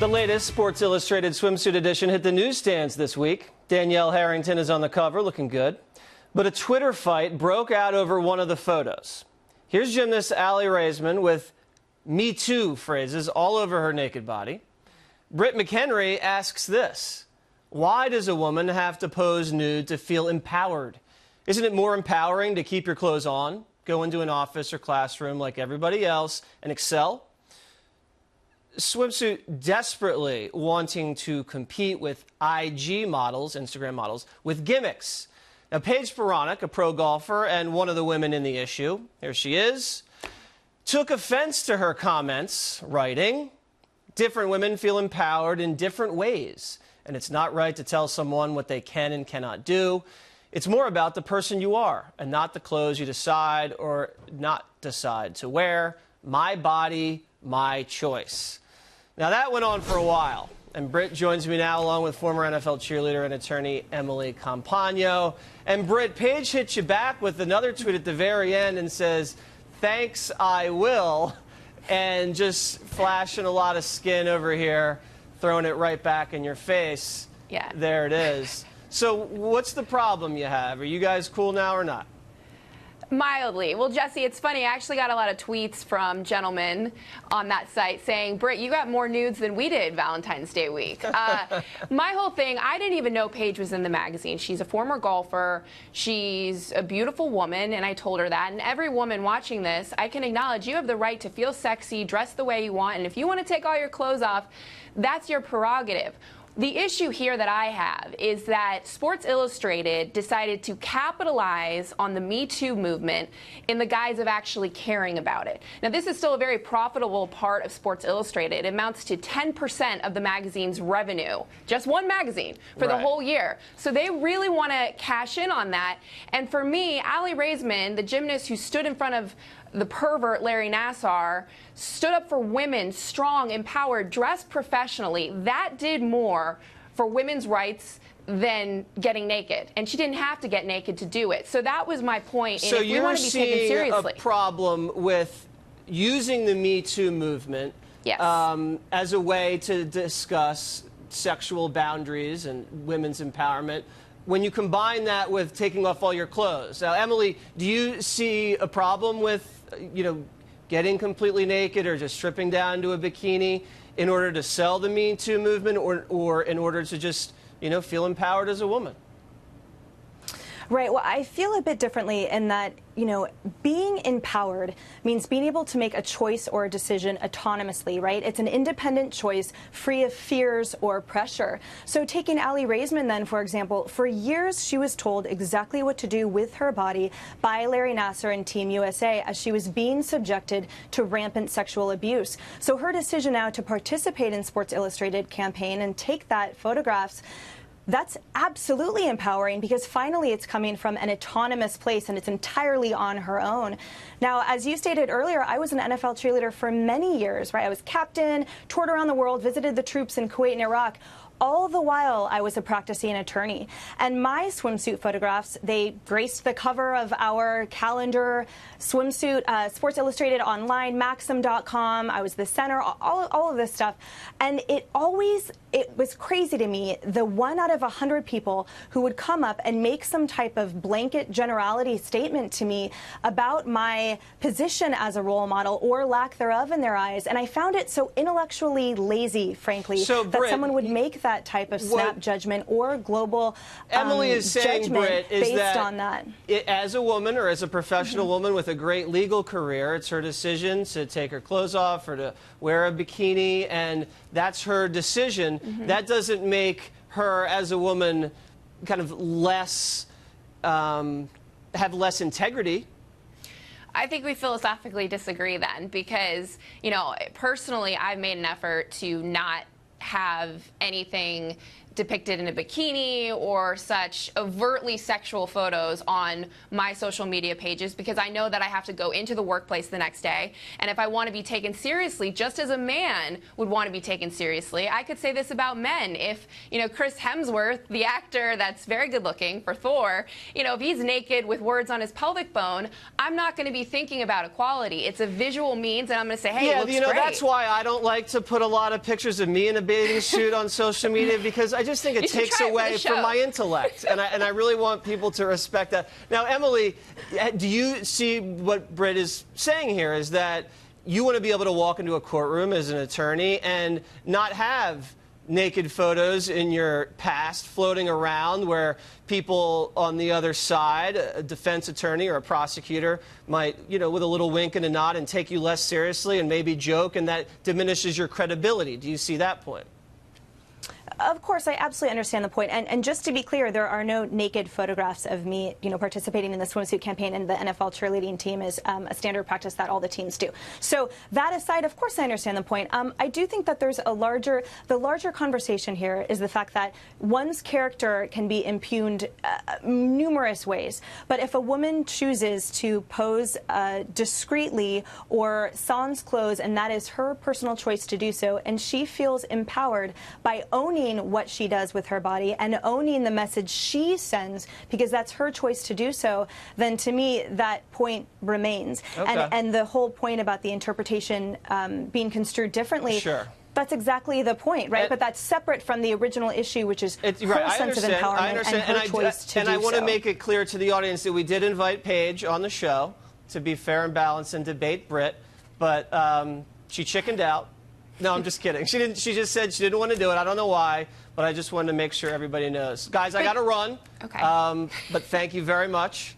The latest Sports Illustrated swimsuit edition hit the newsstands this week. Danielle Harrington is on the cover, looking good. But a Twitter fight broke out over one of the photos. Here's gymnast Aly Raisman with "Me Too" phrases all over her naked body. Britt McHenry asks this: why does a woman have to pose nude to feel empowered? Isn't it more empowering to keep your clothes on, go into an office or classroom like everybody else, and excel? Swimsuit desperately wanting to compete with IG models, Instagram models, with gimmicks. Now, Paige Spurard, a pro golfer and one of the women in the issue, here she is, took offense to her comments, writing, "Different women feel empowered in different ways, and it's not right to tell someone what they can and cannot do. It's more about the person you are and not the clothes you decide or not decide to wear. My body, my choice." Now, that went on for a while, and Britt joins me now along with former NFL cheerleader and attorney Emily Compagno. And Britt, Paige hits you back with another tweet at the very end and says, "Thanks, I will," and just flashing a lot of skin over here, throwing it right back in your face. Yeah. There it is. So what's the problem you have? Are you guys cool now or not? Mildly. Well, Jesse, it's funny. I actually got a lot of tweets from gentlemen on that site saying, "Britt, you got more nudes than we did Valentine's Day week." My whole thing, I didn't even know Paige was in the magazine. She's a former golfer. She's a beautiful woman, and I told her that. And every woman watching this, I can acknowledge you have the right to feel sexy, dress the way you want, and if you want to take all your clothes off, that's your prerogative. The issue here that I have is that Sports Illustrated decided to capitalize on the Me Too movement in the guise of actually caring about it. Now, this is still a very profitable part of Sports Illustrated. It amounts to 10% of the magazine's revenue, just one magazine, for the whole year. So they really want to cash in on that. And for me, Aly Raisman, the gymnast who stood in front of the pervert Larry Nassar, stood up for women, strong, empowered, dressed professionally. That did more for women's rights than getting naked. And she didn't have to get naked to do it. So that was my point. So and if we want to be taken seriously. You're seeing a problem with using the Me Too movement as a way to discuss sexual boundaries and women's empowerment, when you combine that with taking off all your clothes. Now, Emily, do you see a problem with, getting completely naked or just stripping down to a bikini in order to sell the Me Too movement, or in order to just, feel empowered as a woman? Right. Well, I feel a bit differently in that, being empowered means being able to make a choice or a decision autonomously, right? It's an independent choice, free of fears or pressure. So taking Aly Raisman then, for example, for years she was told exactly what to do with her body by Larry Nassar and Team USA as she was being subjected to rampant sexual abuse. So her decision now to participate in Sports Illustrated campaign and take that photographs, that's absolutely empowering, because finally it's coming from an autonomous place and it's entirely on her own. Now, as you stated earlier, I was an NFL cheerleader for many years, right? I was captain, toured around the world, visited the troops in Kuwait and Iraq. All the while, I was a practicing attorney. And my swimsuit photographs, they graced the cover of our calendar, swimsuit, Sports Illustrated online, Maxim.com. I was the center, all of this stuff. And it was crazy to me, the 1 out of 100 people who would come up and make some type of blanket generality statement to me about my position as a role model or lack thereof in their eyes. And I found it so intellectually lazy, frankly, that Britt, someone would make that type of snap judgment or global Emily is saying, judgment Britt, is based that on that. As a woman or as a professional woman with a great legal career, it's her decision to take her clothes off or to wear a bikini, and that's her decision. That doesn't make her, as a woman, kind of less, have less integrity. I think we philosophically disagree then, because, personally, I've made an effort to not have anything depicted in a bikini or such overtly sexual photos on my social media pages, because I know that I have to go into the workplace the next day. And if I want to be taken seriously, just as a man would want to be taken seriously, I could say this about men. If, Chris Hemsworth, the actor that's very good looking for Thor, if he's naked with words on his pelvic bone, I'm not going to be thinking about equality. It's a visual means, and I'm going to say, hey, it looks great. That's why I don't like to put a lot of pictures of me in a bathing suit on social media, because I just think it takes away from my intellect, and I really want people to respect that. Now, Emily, do you see what Britt is saying here, is that you want to be able to walk into a courtroom as an attorney and not have naked photos in your past floating around where people on the other side, a defense attorney or a prosecutor, might, with a little wink and a nod and take you less seriously and maybe joke, and that diminishes your credibility? Do you see that point? Of course, I absolutely understand the point. And just to be clear, there are no naked photographs of me, participating in the swimsuit campaign, and the NFL cheerleading team is a standard practice that all the teams do. So that aside, of course, I understand the point. I do think that there's the larger conversation here is the fact that one's character can be impugned numerous ways. But if a woman chooses to pose discreetly or sans clothes, and that is her personal choice to do so, and she feels empowered by owning what she does with her body and owning the message she sends, because that's her choice to do so, then to me that point remains. Okay. And the whole point about the interpretation being construed differently, sure, that's exactly the point, right? But that's separate from the original issue, which is her sense of empowerment and her choice to do so. And I want to make it clear to the audience that we did invite Paige on the show to be fair and balanced and debate Britt, but she chickened out. No, I'm just kidding. She didn't. She just said she didn't want to do it. I don't know why, but I just wanted to make sure everybody knows. Guys, I got to run. Okay. But thank you very much.